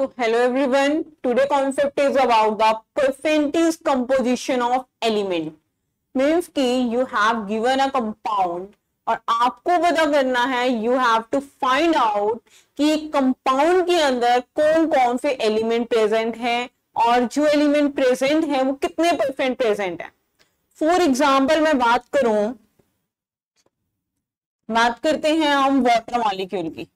So hello everyone, today concept is about the percentage composition of element. Means कि you have given a compound और आपको पता करना है you have to find out कि compound के अंदर कौन कौन से एलिमेंट प्रेजेंट है और जो एलिमेंट प्रेजेंट है वो कितने परसेंट प्रेजेंट है. फॉर एग्जाम्पल मैं बात करते हैं हम वाटर मॉलिक्यूल की.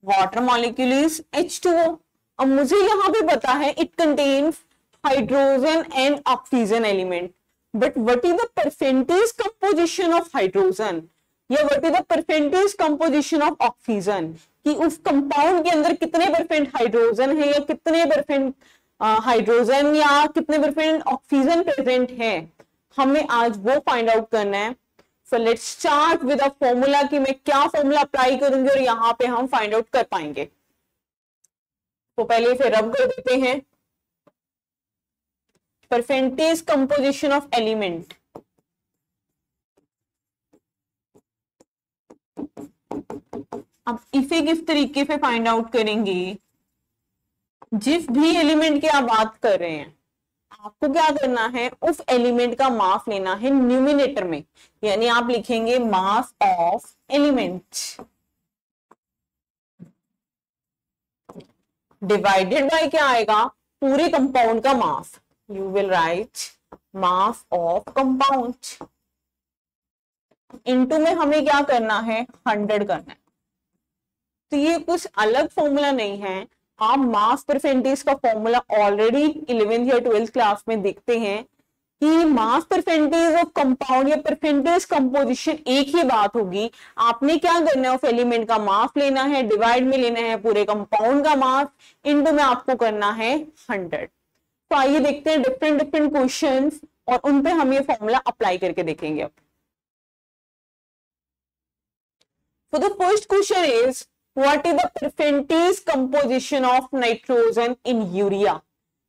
Water molecule is H2O. अब मुझे यहां पे पता है it contains hydrogen and oxygen element, but what is the percentage composition of hydrogen या what is the percentage composition of oxygen, कि उस कंपाउंड के अंदर कितने परसेंट हाइड्रोजन है या कितने परसेंट हाइड्रोजन या कितने परसेंट ऑक्सीजन प्रेजेंट है, हमें आज वो फाइंड आउट करना है. So let's start with a formula कि मैं क्या फॉर्मूला अप्लाई करूंगी और यहाँ पे हम फाइंड आउट कर पाएंगे. तो पहले फिर रब कर देते हैं. Percentage composition of element. अब इसे किस तरीके से फाइंड आउट करेंगे. जिस भी एलिमेंट की आप बात कर रहे हैं आपको क्या करना है, उस एलिमेंट का मास लेना है न्यूमिनेटर में, यानी आप लिखेंगे mass of element divided by क्या आएगा, पूरे कंपाउंड का mass. You will write mass of compound. Into में हमें क्या करना है, 100 करना है. तो ये कुछ अलग फॉर्मूला नहीं है, आप मास परसेंटेज का फॉर्मूला ऑलरेडी 11th या 12th क्लास में देखते हैं कि मास परसेंटेज ऑफ कंपाउंड या परसेंटेज कंपोजिशन एक ही बात होगी. आपने क्या करना है, ऑफ एलिमेंट का मास लेना है, डिवाइड में लेना है पूरे कंपाउंड का मास, इनटू में आपको करना है 100. तो आइए देखते हैं डिफरेंट क्वेश्चंस और उन पे हम ये फॉर्मूला अप्लाई करके देखेंगे. अब So the first question is, what is the percentage composition of nitrogen in urea?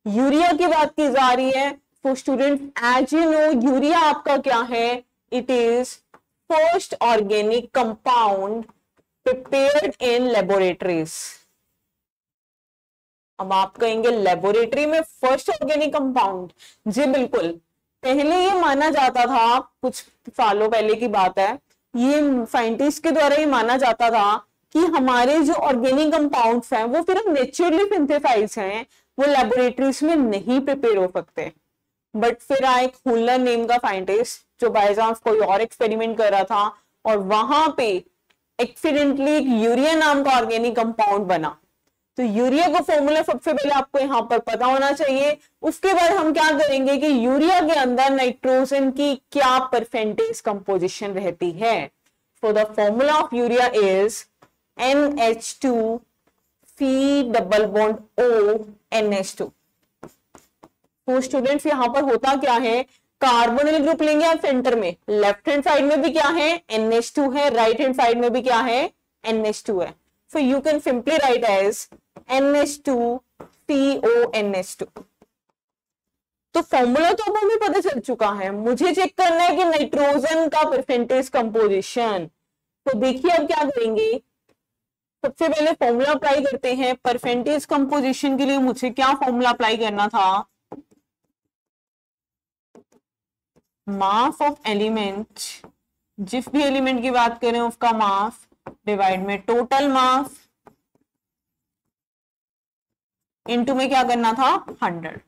Urea की बात की जा रही है. तो student as you know urea आपका क्या है, it is first organic compound prepared in laboratories. अब आप कहेंगे लेबोरेटरी में फर्स्ट ऑर्गेनिक कंपाउंड. जी बिल्कुल. पहले ये माना जाता था, कुछ सालों पहले की बात है, ये साइंटिस्ट के द्वारा ही माना जाता था कि हमारे जो ऑर्गेनिक कंपाउंड्स हैं वो सिर्फ नेचुरली सिंथेसाइज हैं, वो लेबोरेटरीज में नहीं प्रिपेयर हो सकते. बट फिर आए हुलर नेम का साइंटिस्ट जो बाय चांस कोई और एक्सपेरिमेंट कर रहा था और वहां पे एक्सीडेंटली एक यूरिया नाम का ऑर्गेनिक कंपाउंड बना. तो यूरिया का फॉर्मूला सबसे पहले आपको यहाँ पर पता होना चाहिए. उसके बाद हम क्या करेंगे कि यूरिया के अंदर नाइट्रोजन की क्या परसेंटेज कंपोजिशन रहती है. So the formula of urea is NH2 C double bond O NH2. तो स्टूडेंट्स यहाँ पर होता क्या है, कार्बोनिल ग्रुप लेंगे आप सेंटर में, लेफ्ट हैंड साइड में भी क्या है NH2 है, राइट हैंड साइड में भी क्या है NH2 है. So you can simply write as NH2CONH2. तो फॉर्मूला तो अब हमें पता चल चुका है, मुझे चेक करना है कि नाइट्रोजन का परसेंटेज कंपोजिशन. तो देखिए अब क्या करेंगे, सबसे पहले फॉर्मूला अप्लाई करते हैं. परसेंटेज कंपोजिशन के लिए मुझे क्या फॉर्मूला अप्लाई करना था, मास ऑफ एलिमेंट, जिस भी एलिमेंट की बात करें उसका मास डिवाइड में टोटल मास, इनटू में क्या करना था 100.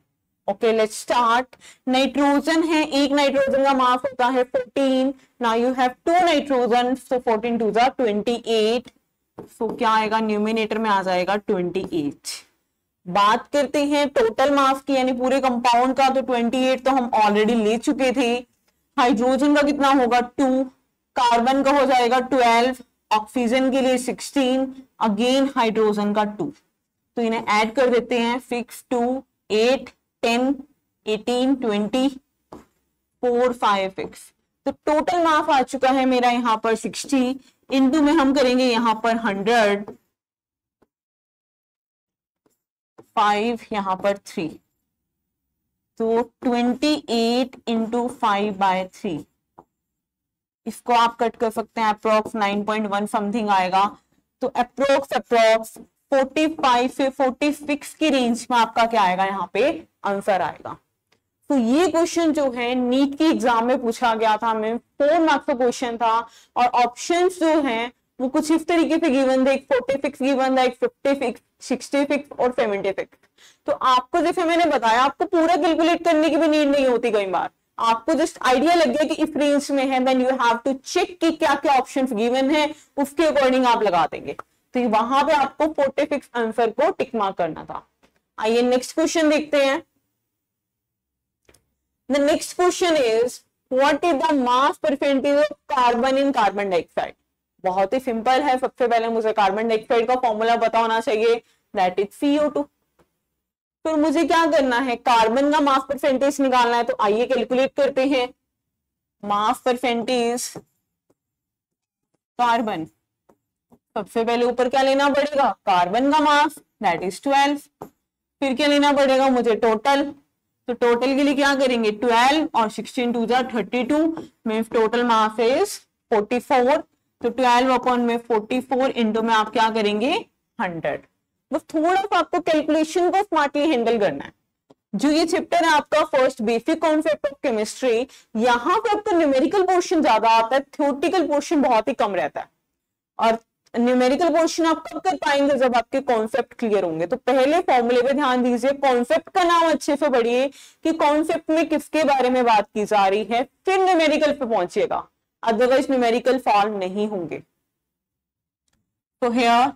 Okay let's start. नाइट्रोजन है, एक नाइट्रोजन का मास होता है 14. नाउ यू हैव 2 नाइट्रोजन, सो 14 2 जा 28. सो क्या आएगा, न्यूमिनेटर में आ जाएगा 28. बात करते हैं टोटल मास की, यानी पूरे कंपाउंड का. तो 28 तो हम ऑलरेडी ले चुके थे. हाइड्रोजन का कितना होगा 2, कार्बन का हो जाएगा 12, ऑक्सीजन के लिए 16, अगेन हाइड्रोजन का 2. तो इन्हें ऐड कर देते हैं. 6 2 8 10 18 20 4 5 6. तो टोटल मास आ चुका है मेरा यहाँ पर 60. इनटू में हम करेंगे यहाँ पर 100, 5 यहाँ पर 3. तो 28 इंटू 5/3. इसको आप कट कर सकते हैं, अप्रोक्स 9.1 समथिंग आएगा. तो अप्रोक्स 45 से 46 की रेंज में आपका क्या आएगा, यहाँ पे आंसर आएगा। तो ये क्वेश्चन जो है नीट की एग्जाम में पूछा गया था, हमें 4 मार्क्स का क्वेश्चन था, और ऑप्शंस जो हैं वो कुछ इस तरीके से गिवन थे, एक 46 गिवन था, एक 56, 66 और 76। तो आपको जैसे मैंने बताया, आपको पूरा कैलकुलेट करने की भी नीड नहीं होती, कई बार आपको जस्ट आइडिया लग गया कि इस रेंज में है, then you have to check कि क्या क्या ऑप्शंस गिवन है, उसके अकॉर्डिंग आप लगा देंगे। तो वहां पे आपको 46 आंसर को टिक मार्क करना था। आइए नेक्स्ट क्वेश्चन देखते हैं। The next question is, what is the mass percentage of carbon in carbon dioxide? बहुत ही सिंपल है, सबसे पहले मुझे कार्बन डाइऑक्साइड का फॉर्मूला पता होना चाहिए, दैट इज CO2। फिर मुझे क्या करना है, कार्बन का मास परसेंटेज निकालना है, तो आइए कैलकुलेट करते हैं। मास परसेंटेज कार्बन, सबसे पहले ऊपर क्या लेना पड़ेगा, कार्बन का मास, दैट इज 12। फिर क्या लेना पड़ेगा मुझे, टोटल। तो टोटल के लिए क्या करेंगे, 12 और 16 2 32 में टोटल मास इज 44। तो 12 अपॉन में 44 इंटू में आप क्या करेंगे, 100। बस थोड़ा सा आपको कैलकुलेशन को स्मार्टली हैंडल करना है। जो ये चैप्टर है आपका first basic concept of chemistry, यहाँ पे आपका न्यूमेरिकल पोर्शन ज्यादा आता है, थ्योरेटिकल पोर्शन बहुत ही कम रहता है। और न्यूमेरिकल पोर्शन आप कब कर पाएंगे, जब आपके कॉन्सेप्ट क्लियर होंगे। तो पहले फॉर्मूले पे ध्यान दीजिए, कॉन्सेप्ट का नाम अच्छे से पढ़िए कि कॉन्सेप्ट में किसके बारे में बात की जा रही है, फिर न्यूमेरिकल पे पहुंचिएगा, अदरवाइज न्यूमेरिकल सॉल्व नहीं होंगे। तो हियर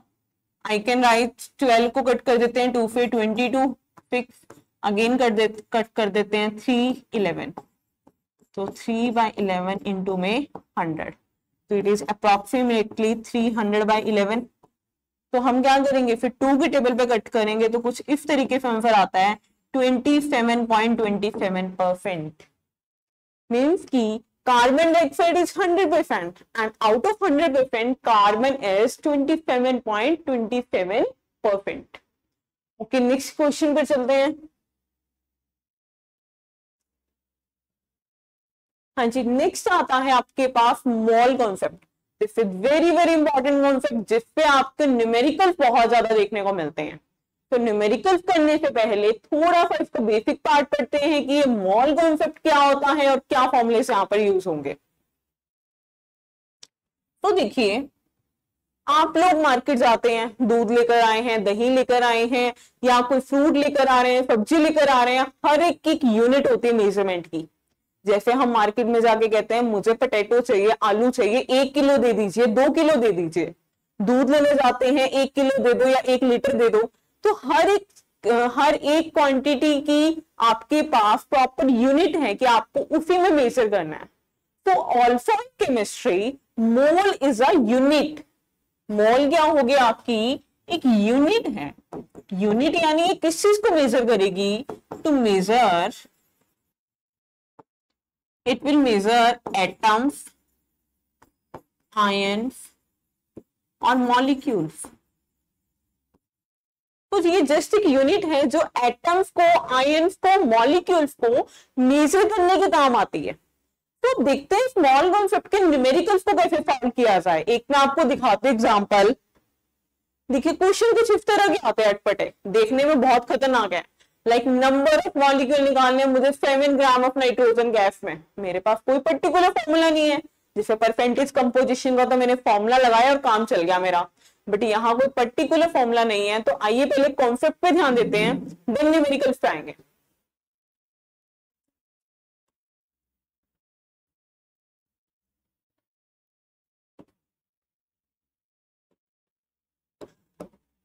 आई कैन राइट 12 को कट कर देते हैं 2 से 22, फिक्स अगेन कट कर देते हैं 3 11। तो 3/11 इंटू में 100, तो इट इज अप्रोक्सीमेटली 300/11। तो हम क्या करेंगे, फिर 2 के टेबल पे कट करेंगे तो कुछ इस तरीके से आंसर आता है 27.27%। मीन्स की carbon dioxide is 100% and out of 100% carbon is 27.27%। Okay, next question पे चलते हैं। हाँ जी, नेक्स्ट आता है आपके पास mole concept. This is very very important concept, जिसपे आपके न्यूमेरिकल्स बहुत ज्यादा देखने को मिलते हैं। तो न्यूमेरिकल्स करने से पहले थोड़ा सा इसका बेसिक पार्ट पढ़ते हैं कि ये मोल कॉन्सेप्ट क्या होता है और क्या फॉर्मूले से यहाँ पर यूज होंगे। तो देखिए, आप लोग मार्केट जाते हैं, दूध लेकर आए हैं, दही लेकर आए हैं, या कोई फ्रूट लेकर आ रहे हैं, सब्जी लेकर आ रहे हैं, हर एक यूनिट होती है मेजरमेंट की। जैसे हम मार्केट में जाके कहते हैं मुझे पोटैटो चाहिए, आलू चाहिए, 1 किलो दे दीजिए, 2 किलो दे दीजिए। दूध लेने जाते हैं, 1 किलो दे दो या 1 लीटर दे दो। तो हर एक क्वांटिटी की आपके पास प्रॉपर यूनिट है कि आपको उसी में मेजर करना है। तो also in chemistry mole is a unit. Mole क्या हो गया, आपकी एक यूनिट है। यूनिट यानी ये किस चीज को मेजर करेगी, to measure, it will measure atoms, ions और molecules। तो ये जस्ट एक यूनिट है जो एटम्स को, आयंस को, मॉलिक्यूल्स को मेजर करने के काम आती है। तो देखते हैं स्मॉल कॉन्सेप्ट के न्यूमेरिकल्स को कैसे सॉल्व किया जाए। एक मैं आपको दिखाती हूं एग्जांपल। देखिए, क्वेश्चन कुछ इस तरह के आते हैं, अटपटे, देखने में बहुत खतरनाक है। लाइक नंबर ऑफ मॉलिक्यूल निकालने, मुझे 7 ग्राम ऑफ नाइट्रोजन गैस में, मेरे पास कोई पर्टिकुलर फॉर्मूला नहीं है। जैसे परसेंटेज कंपोजिशन का तो मैंने फॉर्मूला लगाया और काम चल गया मेरा, बट यहाँ कोई पर्टिकुलर फॉर्मूला नहीं है। तो आइए पहले कॉन्सेप्ट पे ध्यान देते हैं, देन न्यूमेरिकल्स पे आएंगे।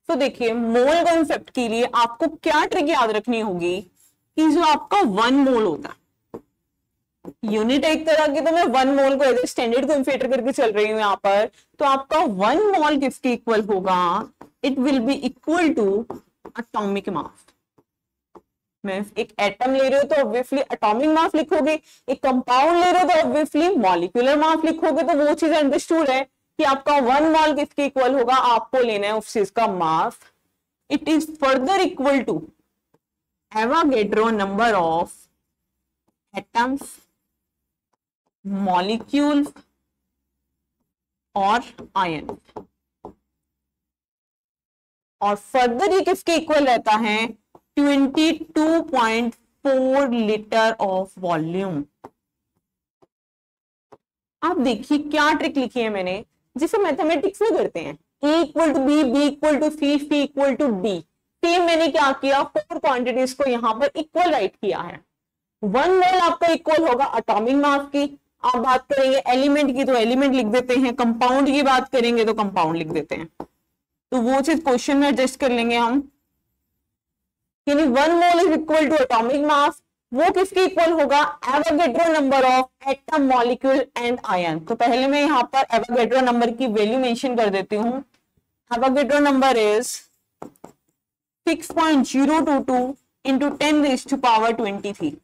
तो देखिए, मोल कॉन्सेप्ट के लिए आपको क्या ट्रिक याद रखनी होगी कि जो आपका 1 मोल होता है, यूनिट एक तरह की, तो मैं 1 मोल को एज स्टैंडर्ड कंसीडर करके चल रही हूं यहाँ पर। तो आपका 1 मोल किसके इक्वल होगा, it will be equal to atomic mass. मैं एक एटम ले रहे हो तो ऑब्वियसली एटॉमिक मास लिखोगे, एक कंपाउंड ले रहे हो तो ऑब्वियसली मॉलिक्यूलर मास लिखोगे। तो वो चीज अंडरस्टूड है कि आपका 1 मोल किसके इक्वल होगा, आपको लेना है उस चीज का mass. It is further equal to Avogadro number of atoms, molecules और आयन। और फर्दर ये किसके इक्वल रहता है 22.4 लीटर ऑफ वॉल्यूम। आप देखिए क्या ट्रिक लिखी है मैंने, जिसे मैथमेटिक्स में करते हैं, A equal to B, B equal to C, C equal to D. Same मैंने क्या किया, 4 क्वांटिटीज को यहां पर इक्वल राइट किया है। 1 मोल आपका इक्वल होगा एटॉमिक मास की। आप बात करेंगे एलिमेंट की तो एलिमेंट लिख देते हैं, कंपाउंड की बात करेंगे तो कंपाउंड लिख देते हैं। तो वो चीज क्वेश्चन में एडजस्ट कर लेंगे हम, यानी 1 mole is equal to atomic mass. वो किसके इक्वल होगा, Avogadro number of atom, molecule and ion. तो पहले मैं यहाँ पर एवोगैड्रो नंबर की वैल्यू मेंशन कर देती हूँ। Avogadro number is 6.022 into 10⁻23।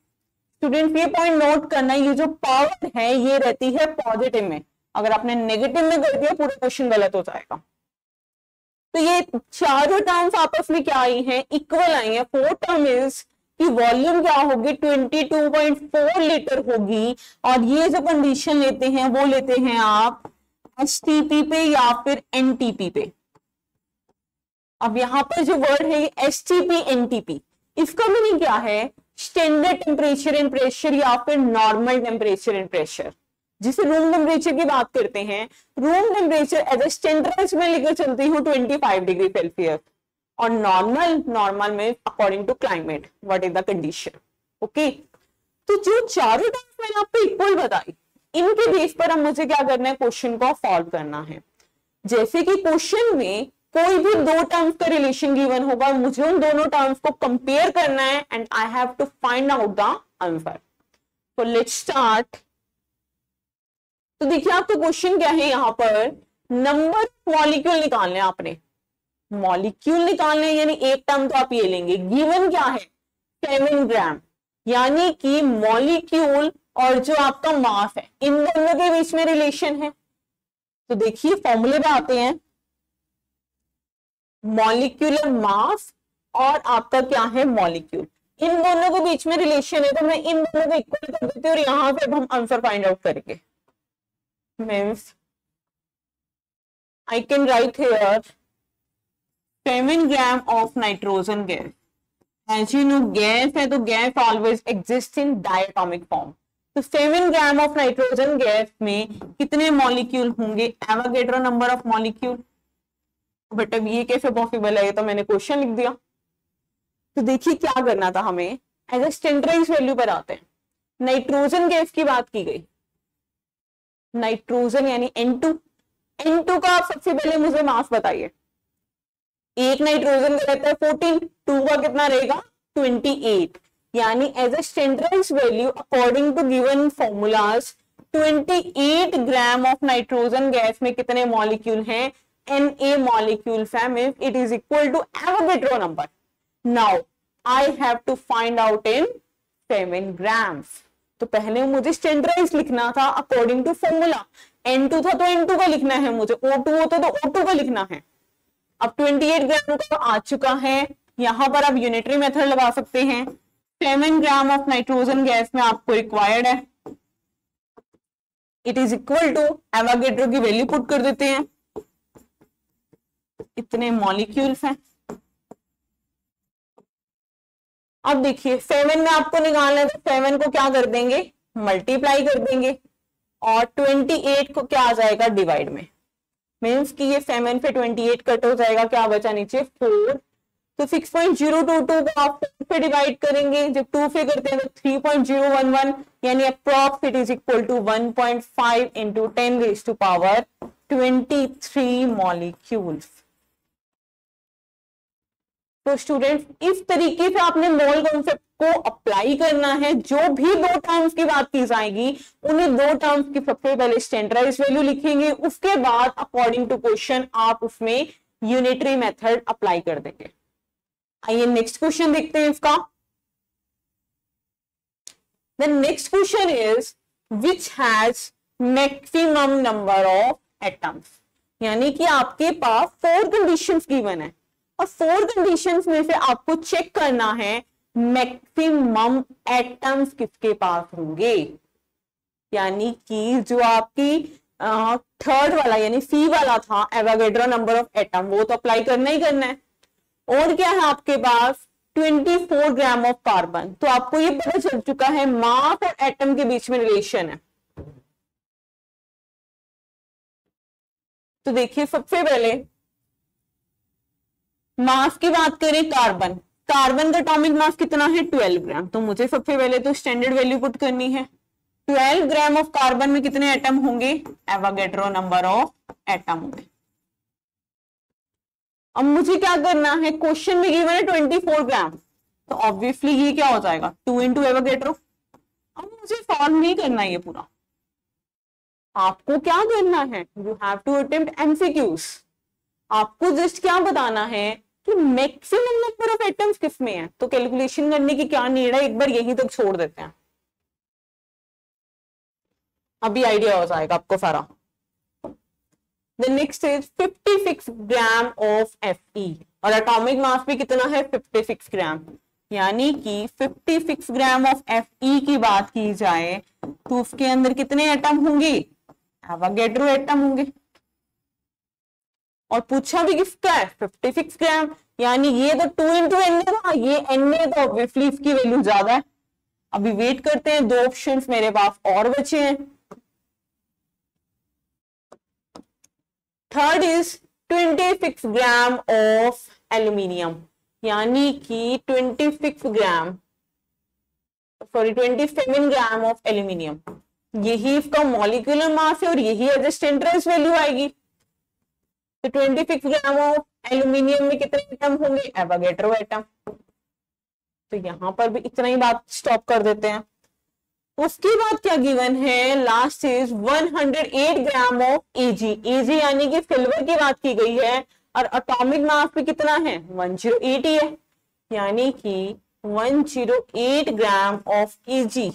Student ये पॉइंट नोट करना, ये जो पावर है ये रहती है पॉजिटिव में, अगर आपने नेगेटिव में कर दिया पूरा क्वेश्चन गलत हो जाएगा। तो ये चारों टर्म्स आपस में क्या आई हैं, इक्वल आई हैं। 4 टर्म इज कि वॉल्यूम क्या होगी 22.4 लीटर होगी, और ये जो कंडीशन लेते हैं वो लेते हैं आप एसटीपी पे या फिर एनटीपी पे। अब यहां पर जो वर्ड है एसटीपी एनटीपी, इसका मीनिंग क्या है, स्टैंडर्ड टेम्परेचर एंड प्रेशर या फिर नॉर्मल टेम्परेचर एंड प्रेशर। जिसे रूम टेम्परेचर की बात करते हैं, room temperature as a standard में लेकर चलती हूँ 25 डिग्री सेल्सियस, और नॉर्मल में according to climate what is the condition. Okay, तो जो चारों टर्म्स मैंने आपको इक्वल बताई, इनके बेस पर अब मुझे क्या करना है, क्वेश्चन को सॉल्व करना है। जैसे कि क्वेश्चन में कोई भी 2 टर्म्स का रिलेशन गिवन होगा, मुझे उन दोनों टर्म्स को कंपेयर करना है and I have to find out the answer. तो लेट्स स्टार्ट। तो देखिए आपका क्वेश्चन क्या है, यहाँ पर नंबर मॉलिक्यूल निकालने हैं आपने, मॉलिक्यूल निकालने, यानी एक टर्म तो आप ये लेंगे, गिवन क्या है 7 ग्राम, यानी कि मॉलिक्यूल और जो आपका मास है इन दोनों के बीच में रिलेशन है। तो देखिए फॉर्मूले पे आते हैं, मॉलिक्यूलर मास और आपका क्या है मॉलिक्यूल, इन दोनों के बीच में रिलेशन है, तो मैं इन दोनों को इक्वल कर देती हूँ और यहां पे हम आंसर फाइंड आउट करेंगे। Means I can write here 7 gram of nitrogen gas. As you know gas है तो gas always exist in diatomic form. तो 7 ग्राम ऑफ नाइट्रोजन गैस में कितने मॉलिक्यूल होंगे, Avogadro number of molecule. But अब ये कैसे पॉसिबल है, ये तो मैंने क्वेश्चन लिख दिया। तो देखिए क्या करना था हमें, एज ए स्टैंडर्डाइज्ड वैल्यू पर आते हैं। नाइट्रोजन गैस की बात की गई, नाइट्रोजन यानी N2। N2 का आप सबसे पहले मुझे मास बताइए। एक नाइट्रोजन का रहता है 14, 2 का कितना रहेगा 28, यानी as a standardized value according to given formulas 28 gram of nitrogen gas में कितने मॉलिक्यूल हैं, Na molecules है, means it is equal to Avogadro number. Now I have to find out in 7 grams. तो पहले मुझे स्टैंडर्डाइज लिखना था according to formula. N2 था तो N2 का लिखना है मुझे, O2 होता तो O2 का लिखना है। अब 28 ग्राम का आ चुका है, यहां पर आप यूनिटरी मेथड लगा सकते हैं। 7 ग्राम ऑफ नाइट्रोजन गैस में आपको रिक्वायर्ड है, it is equal to Avogadro की वैल्यू पुट कर देते हैं, इतने मॉलिक्यूल्स हैं। अब देखिए 7 में आपको निकालना है तो 7 को क्या कर देंगे, मल्टीप्लाई कर देंगे, और 28 को क्या आ जाएगा डिवाइड में। मीन्स कि ये 7 पे 28 कट हो जाएगा, क्या बचा नीचे 4। तो 6.022 को आप 4 पे डिवाइड करेंगे, जब 2 पे करते हैं तो 3.011, यानी approx it is equal to 1.5 into 10⁻23 molecules. तो स्टूडेंट्स इस तरीके से आपने मोल कॉन्सेप्ट को अप्लाई करना है। जो भी 2 टर्म्स की बात की जाएगी उन्हें 2 टर्म्स की सबसे पहले स्टैंडर्डाइज्ड वैल्यू लिखेंगे, उसके बाद अकॉर्डिंग टू क्वेश्चन आप उसमें यूनिटरी मेथड अप्लाई कर देंगे। आइए नेक्स्ट क्वेश्चन देखते हैं इसका। The next question is which has maximum number of atoms, यानी कि आपके पास 4 कंडीशंस गिवन है और 4 कंडीशंस में से आपको चेक करना है मैक्सिमम एटम्स किसके पास होंगे। यानी कि जो आपकी थर्ड वाला यानी सी वाला था एवोगैड्रो नंबर ऑफ एटम, वो तो अप्लाई करना ही करना है। और क्या है आपके पास 24 ग्राम ऑफ कार्बन। तो आपको ये पता चल चुका है मास और एटम के बीच में रिलेशन है। तो देखिए सबसे पहले मास की बात करें, कार्बन, कार्बन का एटॉमिक मास कितना है 12 ग्राम। तो मुझे सबसे पहले तो स्टैंडर्ड वैल्यू पुट करनी है। 12 ग्राम ऑफ कार्बन में कितने एटम होंगे, एवोगैड्रो नंबर ऑफ एटम होंगे। अब मुझे क्या करना है, क्वेश्चन में गिवन है 24 ग्राम, तो ऑब्वियसली ये क्या हो जाएगा 2 इंटू एवोगैड्रो। अब मुझे सॉल्व नहीं करना ये पूरा, आपको क्या करना है, you have to attempt MCQs. आपको जस्ट क्या बताना है कि मैक्सिमम नंबर ऑफ एटम्स किस में है। तो कैलकुलेशन करने की क्या नीड है, एक बार यहीं तक छोड़ देते हैं, अभी आइडिया हो जाएगा आपको सारा। The next is 56 gram of Fe और एटॉमिक मास भी कितना है 56 ग्राम, यानी कि 56 ग्राम ऑफ Fe की बात की जाए तो उसके अंदर कितने एटम होंगे, एवोगैड्रो एटम होंगे। और पूछा भी किसका है 56 ग्राम, यानी ये तो 2 इंटू एन था, ये एन तो ऑब्वियसली इसकी वैल्यू ज्यादा है। अभी वेट करते हैं, 2 ऑप्शंस मेरे पास और बचे हैं। Third is 26 gram of aluminium, यानी कि 27 ग्राम ऑफ एल्यूमिनियम। यही इसका मॉलिक्यूलर मास है और यही एडजस्टेंट वैल्यू आएगी। तो 26 ग्राम ऑफ एल्यूमिनियम में कितने एटम होंगे, एवोगैड्रो एटम। तो यहां पर भी इतना ही बात स्टॉप कर देते हैं। उसके बाद क्या गिवन है, लास्ट इज 108 ग्राम ऑफ एजी। एजी यानी कि सिल्वर की बात की गई है और एटॉमिक मास भी कितना है 108 ही है, यानी कि 108 gram of AG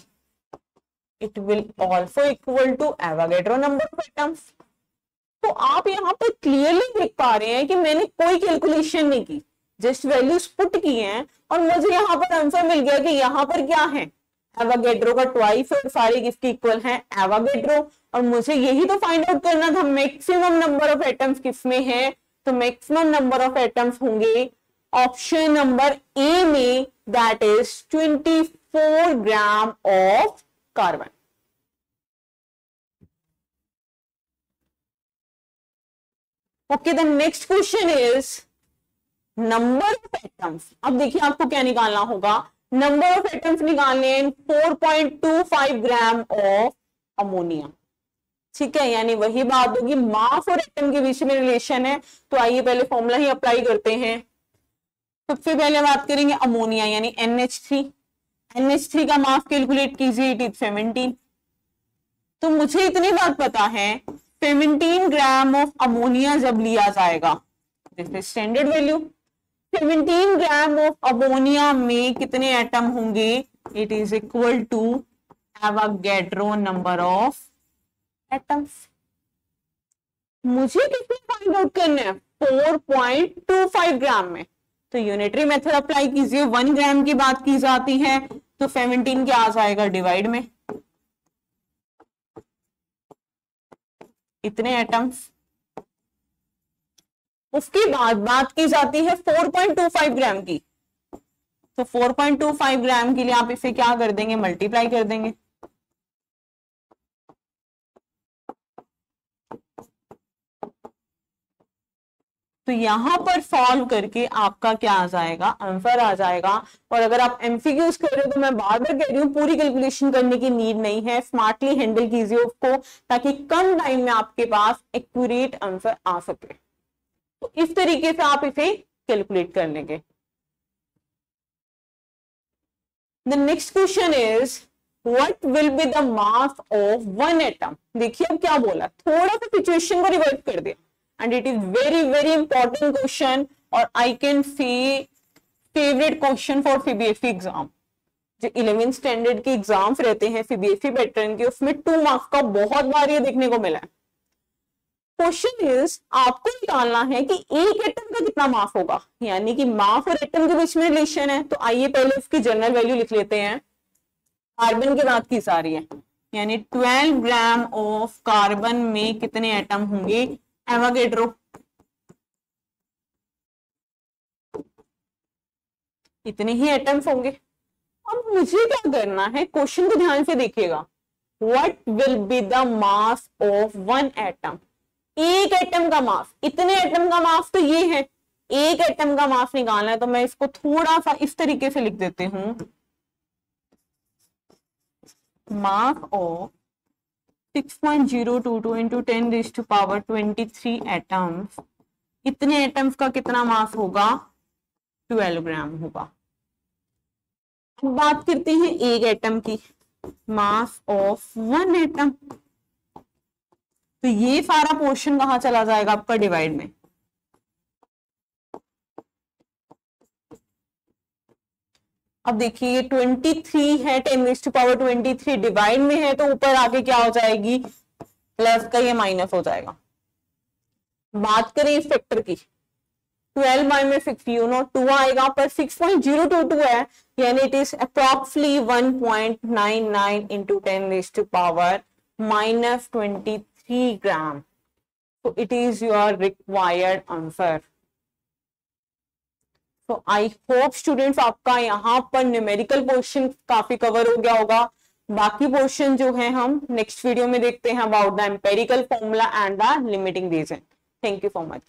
it will also equal to Avogadro number of atoms. तो आप यहाँ पर क्लियरली देख पा रहे हैं कि मैंने कोई कैलकुलेशन नहीं की, जस्ट वैल्यूज पुट की हैं और मुझे यहाँ पर आंसर मिल गया कि यहाँ पर क्या है एवोगैड्रो का ट्वाइस और सारे किसके इक्वल हैं एवोगैड्रो। और मुझे यही तो फाइंड आउट करना था मैक्सिमम नंबर ऑफ एटम्स किसमें है, तो मैक्सिमम नंबर ऑफ एटम्स होंगे ऑप्शन नंबर ए में, that is 24 gram of carbon. Okay, the next question is number of atoms. अब देखिए आपको क्या निकालना होगा, नंबर ऑफ एटम्स निकालने 4.25 ग्राम ऑफ अमोनिया। ठीक है, यानी वही बात होगी मास और एटम के बीच में रिलेशन है। तो आइए पहले फॉर्मूला ही अप्लाई करते हैं। सबसे पहले बात करेंगे अमोनिया यानी NH3। NH3 का मास कैलकुलेट कीजिए, इट इज 17। तो मुझे इतनी बात पता है 17 ग्राम ऑफ अमोनिया जब लिया जाएगा, this is standard value. 17 gram of ammonia में कितने एटम होंगे, it is equal to Avogadro number of atoms. मुझे कितने फाइंड आउट करना है 4.25 ग्राम में। तो यूनिटरी मेथड अप्लाई कीजिए, 1 ग्राम की बात की जाती है तो 17 क्या आ जाएगा डिवाइड में, इतने एटम्स। उसके बाद बात की जाती है 4.25 ग्राम की, तो 4.25 ग्राम के लिए आप इसे क्या कर देंगे, मल्टीप्लाई कर देंगे। तो यहां पर सॉल्व करके आपका क्या आ जाएगा, आंसर आ जाएगा। और अगर आप एमसीक्यूज कर रहे हो तो मैं बार बार कह रही हूँ पूरी कैलकुलेशन करने की नीड नहीं है, स्मार्टली हैंडल कीजिए उसको ताकि कम टाइम में आपके पास एक्यूरेट आंसर आ सके। तो इस तरीके से आप इसे कैलकुलेट कर लेंगे। The next question is what will be the mass of one atom. देखिए अब क्या बोला, थोड़ा सा सिचुएशन को रिवर्स कर दिया and it is very very important question और I can see favourite question for CBSE exam. जो 11th स्टैंडर्ड के एग्जाम्स रहते हैं सीबीएसई पैटर्न के, उसमें 2 मार्क्स का बहुत बार ये देखने को मिला है। क्वेश्चन इज आपको निकालना है कि एक एटम का कितना मास होगा, यानी कि मास और एटम के बीच में रिलेशन है। तो आइए पहले उसकी जनरल वैल्यू लिख लेते हैं। कार्बन की बात की जा रही है, यानी 12 ग्राम ऑफ कार्बन में कितने एटम होंगे, एवोगैड्रो। इतने ही एटम्स होंगे। अब मुझे क्या करना है, क्वेश्चन को ध्यान से देखिएगा। What will be the mass of one atom, एक एटम का मास, इतने एटम का मास तो ये है, एक एटम का मास निकालना है। तो मैं इसको थोड़ा सा इस तरीके से लिख देती हूं, mass of 6.022 into 10 raised to power 23 atoms, इतने एटम्स का कितना मास होगा, 12 ग्राम होगा। बात करते हैं एक एटम की, मास ऑफ वन एटम। तो ये सारा पोर्शन कहां चला जाएगा आपका, डिवाइड में। अब देखिए ये 23 है, 10⁻⁻23 डिवाइड में है, तो ऊपर आके क्या हो जाएगी, प्लस का ये माइनस हो जाएगा। बात करें इस फैक्टर की, 12 बाय में 6 2 आएगा, पर 6.022 है, यानी इट इज अप्रॉक्सिमेटली 1.99 इंटू 10⁻⁻23 ग्राम। तो it is your required answer. तो आई होप स्टूडेंट्स आपका यहाँ पर न्यूमेरिकल पोर्शन काफी कवर हो गया होगा। बाकी पोर्शन जो है हम नेक्स्ट वीडियो में देखते हैं, about the empirical formula and the limiting reason. Thank you so much.